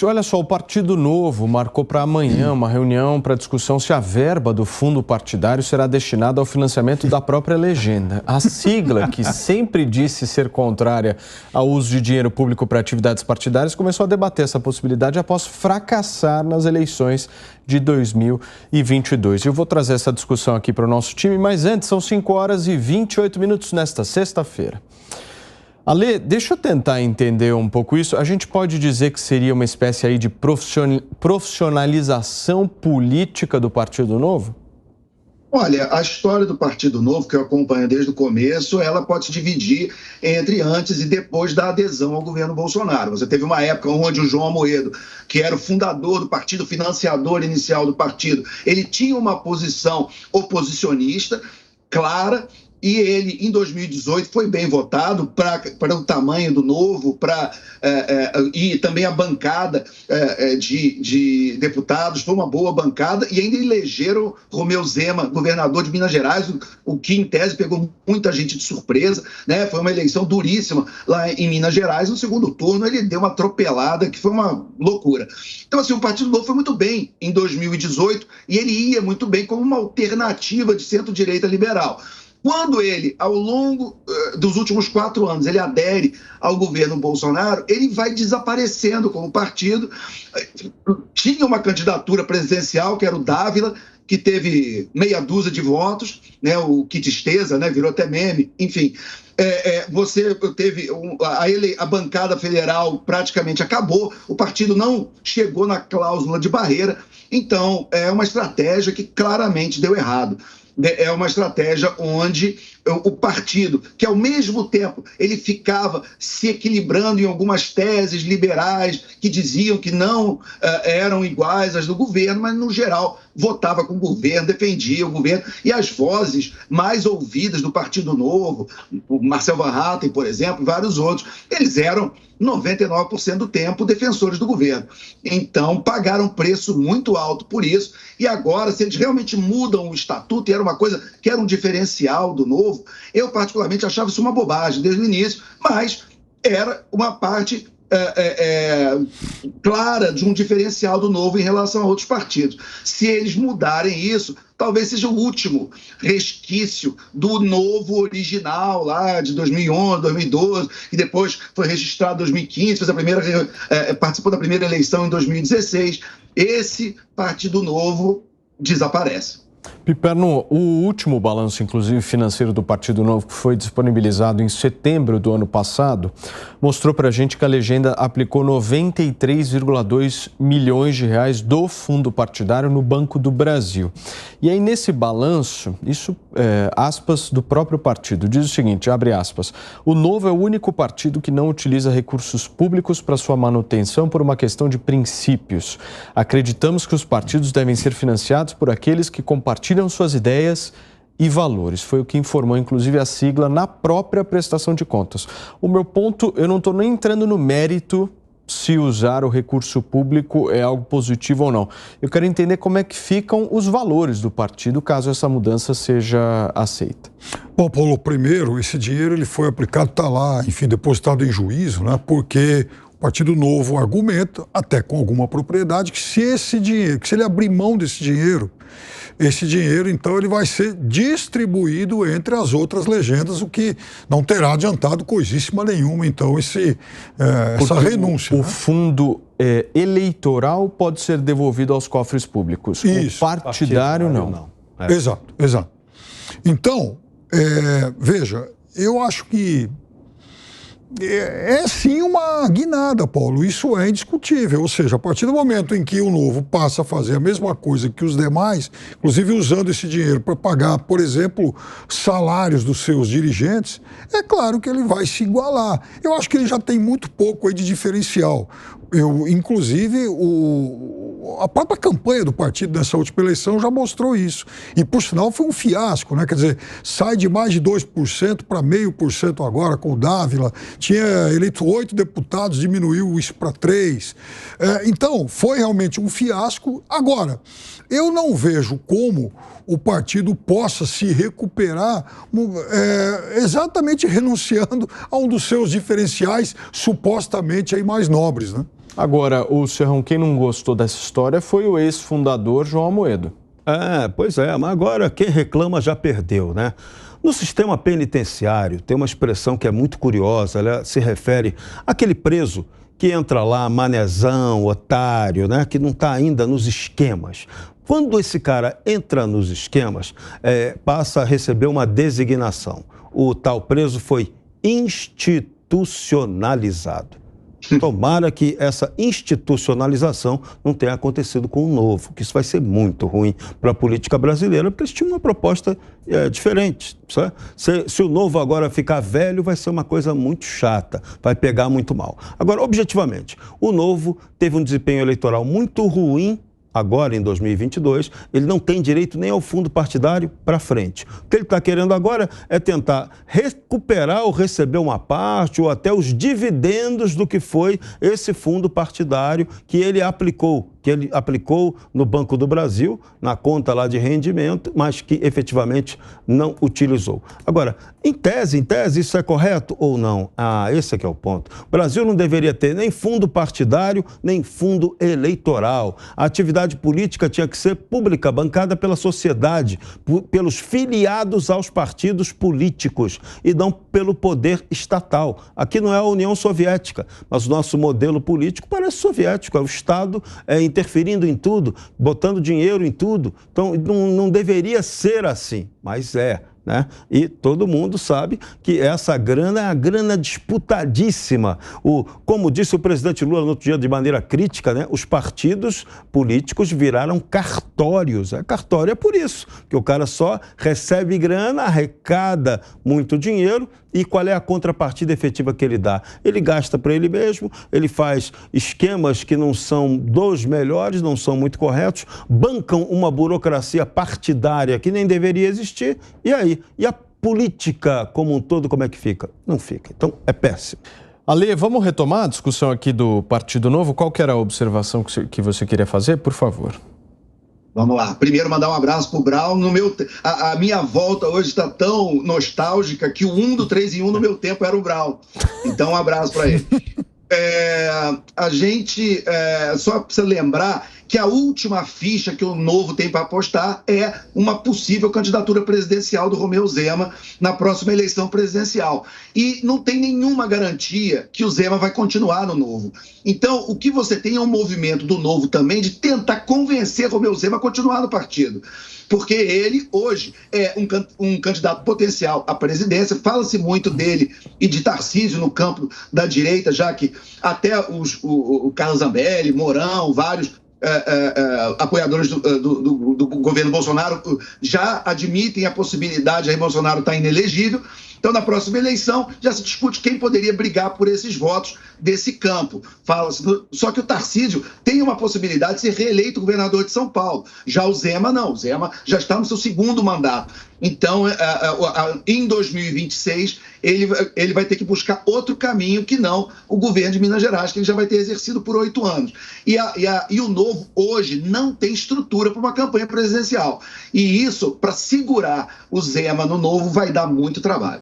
Olha só, o Partido Novo marcou para amanhã uma reunião para discussão se a verba do fundo partidário será destinada ao financiamento da própria legenda. A sigla, que sempre disse ser contrária ao uso de dinheiro público para atividades partidárias, começou a debater essa possibilidade após fracassar nas eleições de 2022. Eu vou trazer essa discussão aqui para o nosso time, mas antes são 5h28 nesta sexta-feira. Ale, deixa eu tentar entender um pouco isso. A gente pode dizer que seria uma espécie aí de profissionalização política do Partido Novo? Olha, a história do Partido Novo, que eu acompanho desde o começo, ela pode se dividir entre antes e depois da adesão ao governo Bolsonaro. Você teve uma época onde o João Amoedo, que era o fundador do partido, financiador inicial do partido, ele tinha uma posição oposicionista clara. E ele, em 2018, foi bem votado para o tamanho do Novo, e também a bancada de deputados foi uma boa bancada, e ainda elegeram Romeu Zema, governador de Minas Gerais, o que, em tese, pegou muita gente de surpresa, né? Foi uma eleição duríssima lá em Minas Gerais. No segundo turno, ele deu uma atropelada, que foi uma loucura. Então, assim, o Partido Novo foi muito bem em 2018, e ele ia muito bem como uma alternativa de centro-direita liberal. Quando ele, ao longo dos últimos 4 anos, ele adere ao governo Bolsonaro, ele vai desaparecendo como partido. Tinha uma candidatura presidencial, que era o Dávila, que teve meia dúzia de votos, né? O que tristeza, né? Virou até meme, enfim. Você teve a bancada federal praticamente acabou, o partido não chegou na cláusula de barreira, então é uma estratégia que claramente deu errado. É uma estratégia onde o partido, que ao mesmo tempo ele ficava se equilibrando em algumas teses liberais que diziam que não eram iguais às do governo, mas no geral votava com o governo, defendia o governo, e as vozes mais ouvidas do Partido Novo, o Marcel Van Hatten, por exemplo, e vários outros, eles eram 99% do tempo defensores do governo. Então, pagaram um preço muito alto por isso, e agora, se eles realmente mudam o estatuto, e era uma coisa que era um diferencial do Novo, eu particularmente achava isso uma bobagem desde o início, mas era uma parte clara de um diferencial do Novo em relação a outros partidos. Se eles mudarem isso, talvez seja o último resquício do Novo original lá de 2011, 2012, que depois foi registrado em 2015, participou da primeira eleição em 2016. Esse Partido Novo desaparece. Piperno, o último balanço, inclusive financeiro do Partido Novo, que foi disponibilizado em setembro do ano passado, mostrou para a gente que a legenda aplicou 93,2 milhões de reais do fundo partidário no Banco do Brasil. E aí, nesse balanço, isso, aspas do próprio partido, diz o seguinte, abre aspas, o Novo é o único partido que não utiliza recursos públicos para sua manutenção por uma questão de princípios. Acreditamos que os partidos devem ser financiados por aqueles que compartilham suas ideias e valores. Foi o que informou, inclusive, a sigla na própria prestação de contas. O meu ponto, eu não estou nem entrando no mérito se usar o recurso público é algo positivo ou não. Eu quero entender como é que ficam os valores do partido caso essa mudança seja aceita. Bom, Paulo, primeiro, esse dinheiro ele foi aplicado, está lá, enfim, depositado em juízo, né? Porque o Partido Novo argumenta, até com alguma propriedade, que se esse dinheiro, que se ele abrir mão desse dinheiro, esse dinheiro, então, ele vai ser distribuído entre as outras legendas, o que não terá adiantado coisíssima nenhuma, então, essa renúncia. O fundo eleitoral pode ser devolvido aos cofres públicos. Isso. O partidário não. Exato, exato. Então, veja, eu acho que sim uma guinada, Paulo, isso é indiscutível, ou seja, a partir do momento em que o Novo passa a fazer a mesma coisa que os demais, inclusive usando esse dinheiro para pagar, por exemplo, salários dos seus dirigentes, é claro que ele vai se igualar. Eu acho que ele já tem muito pouco aí de diferencial. Inclusive, a própria campanha do partido nessa última eleição já mostrou isso. E, por sinal, foi um fiasco, né? Quer dizer, sai de mais de 2% para 0,5% agora com o Dávila. Tinha eleito 8 deputados, diminuiu isso para 3. Então, foi realmente um fiasco. Agora, eu não vejo como o partido possa se recuperar exatamente renunciando a um dos seus diferenciais supostamente aí mais nobres, né? Agora, o Serrão, quem não gostou dessa história foi o ex-fundador João Amoedo. Pois é, mas agora quem reclama já perdeu, né? No sistema penitenciário tem uma expressão que é muito curiosa, ela se refere àquele preso que entra lá, manezão, otário, né? Que não está ainda nos esquemas. Quando esse cara entra nos esquemas, passa a receber uma designação. O tal preso foi institucionalizado. Tomara que essa institucionalização não tenha acontecido com o Novo, que isso vai ser muito ruim para a política brasileira, porque eles tinham uma proposta diferente. Sabe? Se o Novo agora ficar velho, vai ser uma coisa muito chata, vai pegar muito mal. Agora, objetivamente, o Novo teve um desempenho eleitoral muito ruim. Agora, em 2022, ele não tem direito nem ao fundo partidário para frente. O que ele está querendo agora é tentar recuperar ou receber uma parte ou até os dividendos do que foi esse fundo partidário que ele aplicou no Banco do Brasil, na conta lá de rendimento, mas que efetivamente não utilizou. Agora, em tese, isso é correto ou não? Esse é que é o ponto. O Brasil não deveria ter nem fundo partidário, nem fundo eleitoral. A atividade política tinha que ser pública, bancada pela sociedade, pelos filiados aos partidos políticos e não pelo poder estatal. Aqui não é a União Soviética, mas o nosso modelo político parece soviético, é o Estado interferindo em tudo, botando dinheiro em tudo. Então, não deveria ser assim, mas é. Né? E todo mundo sabe que essa grana é a grana disputadíssima. Como disse o presidente Lula no outro dia de maneira crítica, né? Os partidos políticos viraram cartórios. Cartório é por isso, que o cara só recebe grana, arrecada muito dinheiro. E qual é a contrapartida efetiva que ele dá? Ele gasta para ele mesmo, ele faz esquemas que não são dos melhores, não são muito corretos, bancam uma burocracia partidária que nem deveria existir, e aí? E a política como um todo, como é que fica? Não fica. Então, é péssimo. Ale, vamos retomar a discussão aqui do Partido Novo. Qual que era a observação que você queria fazer, por favor? Vamos lá. Primeiro, mandar um abraço pro Brown. A minha volta hoje está tão nostálgica que o 1 do 3 em 1 no meu tempo era o Brown. Então, um abraço para ele. A gente só precisa lembrar que a última ficha que o Novo tem para apostar é uma possível candidatura presidencial do Romeu Zema na próxima eleição presidencial. E não tem nenhuma garantia que o Zema vai continuar no Novo. Então, o que você tem é um movimento do Novo também de tentar convencer Romeu Zema a continuar no partido. Porque ele, hoje, é um candidato potencial à presidência. Fala-se muito dele e de Tarcísio no campo da direita, já que até o Carlos Zambelli, Mourão, vários apoiadores do governo Bolsonaro já admitem a possibilidade de Jair Bolsonaro estar inelegível. Então, na próxima eleição, já se discute quem poderia brigar por esses votos desse campo. Fala-se, só que o Tarcísio tem uma possibilidade de ser reeleito governador de São Paulo. Já o Zema, não. O Zema já está no seu segundo mandato. Então, em 2026, ele vai ter que buscar outro caminho que não o governo de Minas Gerais, que ele já vai ter exercido por 8 anos. E o Novo, hoje, não tem estrutura para uma campanha presidencial. E isso, para segurar o Zema no Novo, vai dar muito trabalho.